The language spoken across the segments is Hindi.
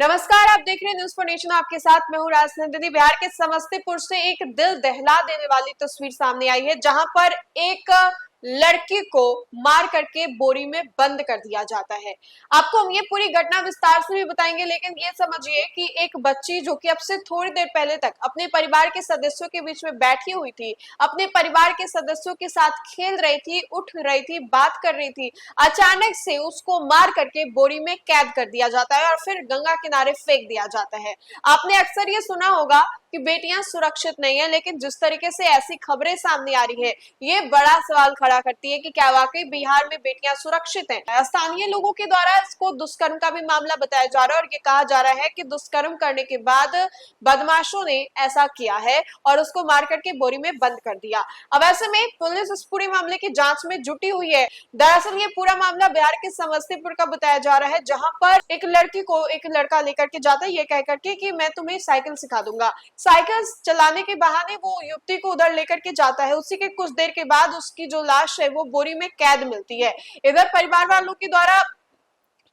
नमस्कार, आप देख रहे हैं न्यूज फॉर नेशन। आपके साथ मैं हूं राजनंदिनी। बिहार के समस्तीपुर से एक दिल दहला देने वाली तस्वीर सामने आई है, जहां पर एक लड़की को मार करके बोरी में बंद कर दिया जाता है। आपको हम ये पूरी घटना विस्तार से भी बताएंगे, लेकिन ये समझिए कि एक बच्ची जो कि अब से थोड़ी देर पहले तक अपने परिवार के सदस्यों के बीच में बैठी हुई थी, अपने परिवार के सदस्यों के साथ खेल रही थी, उठ रही थी, बात कर रही थी, अचानक से उसको मार करके बोरी में कैद कर दिया जाता है और फिर गंगा किनारे फेंक दिया जाता है। आपने अक्सर ये सुना होगा कि बेटियां सुरक्षित नहीं है, लेकिन जिस तरीके से ऐसी खबरें सामने आ रही है, ये बड़ा सवाल खड़ा करती है कि क्या वाकई बिहार में बेटियां सुरक्षित हैं। स्थानीय लोगों के द्वारा इसको दुष्कर्म का भी मामला बताया जा रहा है और ये कहा जा रहा है कि दुष्कर्म करने के बाद बदमाशों ने ऐसा किया है और उसको मार करके बोरी में बंद कर दिया। अब ऐसे में पुलिस इस पूरे मामले की जांच में जुटी हुई है। दरअसल ये पूरा मामला बिहार के समस्तीपुर का बताया जा रहा है, जहां पर एक लड़की को एक लड़का लेकर के जाता है, ये कह करके कि मैं तुम्हें साइकिल सिखा दूंगा। साइकिल चलाने के बहाने वो युवती को उधर लेकर के जाता है। उसी के कुछ देर के बाद उसकी जो लाश है वो बोरी में कैद मिलती है। इधर परिवार वालों के द्वारा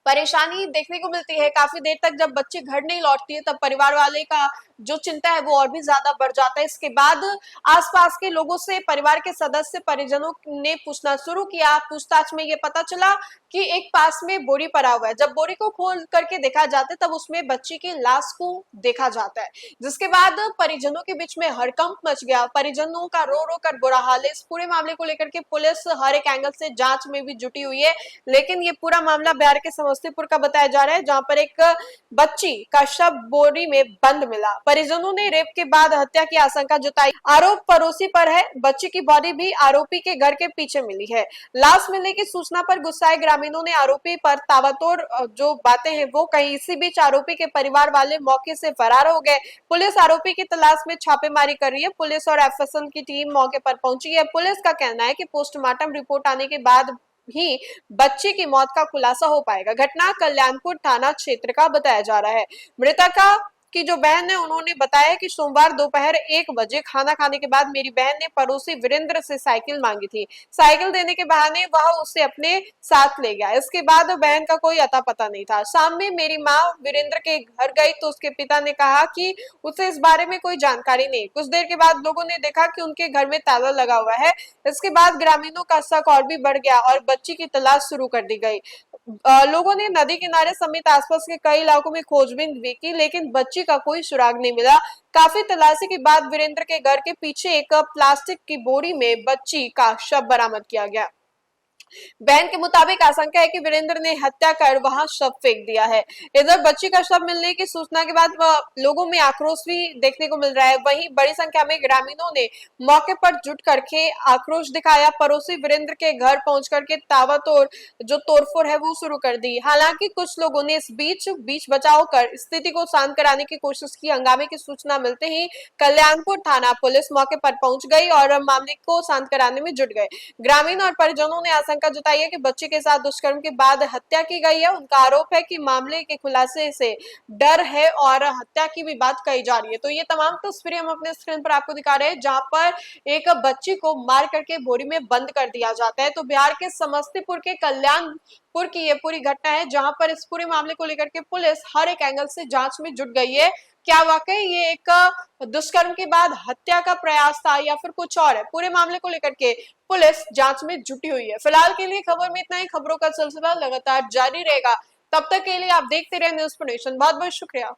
परेशानी देखने को मिलती है। काफी देर तक जब बच्ची घर नहीं लौटती है, तब परिवार वाले का जो चिंता है वो और भी ज्यादा बढ़ जाता है। इसके बाद आसपास के लोगों से परिवार के सदस्य परिजनों ने पूछना शुरू किया। पूछताछ में ये पता चला कि एक पास में बोरी पड़ा हुआ है। जब बोरी को खोल करके देखा जाता है, तब उसमें बच्ची की लाश को देखा जाता है, जिसके बाद परिजनों के बीच में हड़कंप मच गया। परिजनों का रो रो कर बुरा हाल है। इस पूरे मामले को लेकर के पुलिस हर एक एंगल से जांच में भी जुटी हुई है, लेकिन ये पूरा मामला बिहार के समस्तीपुर का बताया जा रहा है, जहां पर एक बच्ची का शव बोरी में बंद मिला। परिजनों ने रेप के बाद हत्या की आशंका जताई। आरोप पड़ोसी पर है। बच्ची की बॉडी भी आरोपी के घर के पीछे मिली है। लाश मिलने की सूचना पर गुस्साए ग्रामीणों ने आरोपी पर ताबड़तोड़ जो बातें हैं वो कही। इसी बीच आरोपी के परिवार वाले मौके से फरार हो गए। पुलिस आरोपी की तलाश में छापेमारी कर रही है। पुलिस और एफएसएल की टीम मौके पर पहुंची है। पुलिस का कहना है कि पोस्टमार्टम रिपोर्ट आने के बाद ही बच्ची की मौत का खुलासा हो पाएगा। घटना कल्याणपुर थाना क्षेत्र का बताया जा रहा है। मृतका की जो बहन है, उन्होंने बताया कि सोमवार दोपहर 1 बजे खाना खाने के बाद मेरी बहन ने पड़ोसी वीरेंद्र से साइकिल मांगी थी। साइकिल देने के बहाने वह उसे अपने साथ ले गया। इसके बाद बहन का कोई अता पता नहीं था। शाम में मेरी माँ वीरेंद्र के घर गई तो उसके पिता ने कहा कि उसे इस बारे में कोई जानकारी नहीं। कुछ देर के बाद लोगों ने देखा कि उनके घर में ताला लगा हुआ है। इसके बाद ग्रामीणों का शक और भी बढ़ गया और बच्ची की तलाश शुरू कर दी गई। लोगों ने नदी किनारे समेत आसपास के कई इलाकों में खोजबीन भी की, लेकिन बच्ची का कोई सुराग नहीं मिला। काफी तलाशी के बाद वीरेंद्र के घर के पीछे एक प्लास्टिक की बोरी में बच्ची का शव बरामद किया गया। बहन के मुताबिक आशंका है कि वीरेंद्र ने हत्या कर वहां शव फेंक दिया है। इधर बच्ची का शव मिलने की सूचना के बाद लोगों में आक्रोश भी देखने को मिल रहा है। वहीं बड़ी संख्या में ग्रामीणों ने मौके पर जुट करके आक्रोश दिखाया। पड़ोसी वीरेंद्र के घर पहुंच करके ताबड़तोड़ जो तोड़फोड़ है वो शुरू कर दी। हालांकि कुछ लोगों ने इस बीच बचाव कर स्थिति को शांत कराने की कोशिश की। हंगामे की सूचना मिलते ही कल्याणपुर थाना पुलिस मौके पर पहुंच गई और मामले को शांत कराने में जुट गए। ग्रामीण और परिजनों ने आशंका जताई है कि बच्चे के साथ दुष्कर्म के बाद हत्या की गई है। उनका आरोप है कि मामले के खुलासे से डर है और हत्या की भी बात कही जा रही है। तो ये तमाम तस्वीरें हम अपने स्क्रीन पर आपको दिखा रहे हैं, जहां पर एक बच्ची को मार करके बोरी में बंद कर दिया जाता है। तो बिहार के समस्तीपुर के कल्याणपुर की ये पूरी घटना है, जहां पर इस पूरे मामले को लेकर के पुलिस हर एक एंगल से जांच में जुट गई है। क्या वाकई ये एक दुष्कर्म के बाद हत्या का प्रयास था या फिर कुछ और है? पूरे मामले को लेकर के पुलिस जांच में जुटी हुई है। फिलहाल के लिए खबर में इतना ही। खबरों का सिलसिला लगातार जारी रहेगा। तब तक के लिए आप देखते रहे न्यूज फॉर नेशन। बहुत बहुत शुक्रिया।